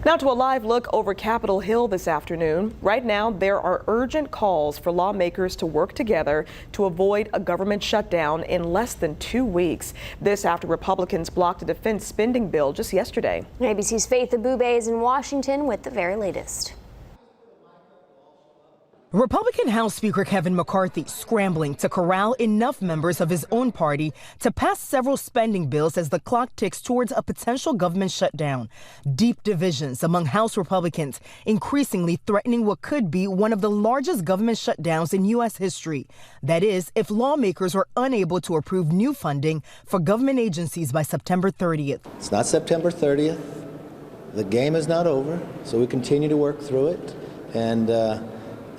Now to a live look over Capitol Hill this afternoon. Right now, there are urgent calls for lawmakers to work together to avoid a government shutdown in less than 2 weeks. This after Republicans blocked a defense spending bill just yesterday. ABC's Faith Abube is in Washington with the very latest. Republican House Speaker Kevin McCarthy scrambling to corral enough members of his own party to pass several spending bills as the clock ticks towards a potential government shutdown. Deep divisions among House Republicans increasingly threatening what could be one of the largest government shutdowns in U.S. history. That is, if lawmakers are unable to approve new funding for government agencies by September 30th. It's not September 30th. The game is not over, so we continue to work through it. And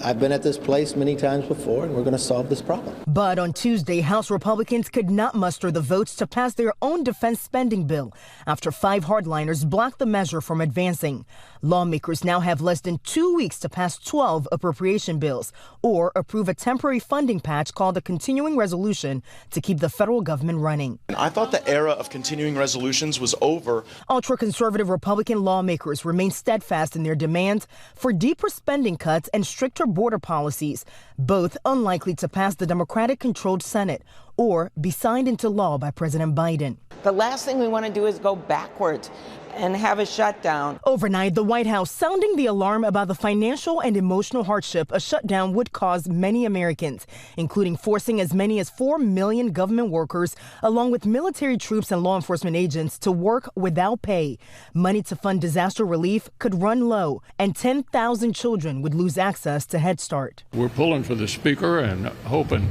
I've been at this place many times before, and we're going to solve this problem. But on Tuesday, House Republicans could not muster the votes to pass their own defense spending bill after 5 hardliners blocked the measure from advancing. Lawmakers now have less than 2 weeks to pass 12 appropriation bills or approve a temporary funding patch called a continuing resolution to keep the federal government running. I thought the era of continuing resolutions was over. Ultra-conservative Republican lawmakers remain steadfast in their demand for deeper spending cuts and stricter border policies, both unlikely to pass the Democratic-controlled Senate or be signed into law by President Biden. The last thing we want to do is go backwards and have a shutdown. Overnight, the White House sounding the alarm about the financial and emotional hardship a shutdown would cause many Americans, including forcing as many as 4 million government workers, along with military troops and law enforcement agents, to work without pay. Money to fund disaster relief could run low, and 10,000 children would lose access to Head Start. We're pulling for the Speaker and hoping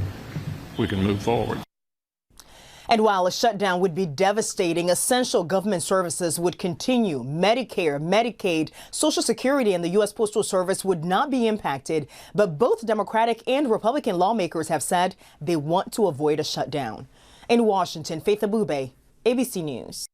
we can move forward. And while a shutdown would be devastating, essential government services would continue. Medicare, Medicaid, Social Security, and the U.S. Postal Service would not be impacted. But both Democratic and Republican lawmakers have said they want to avoid a shutdown. In Washington, Faith Abube, ABC News.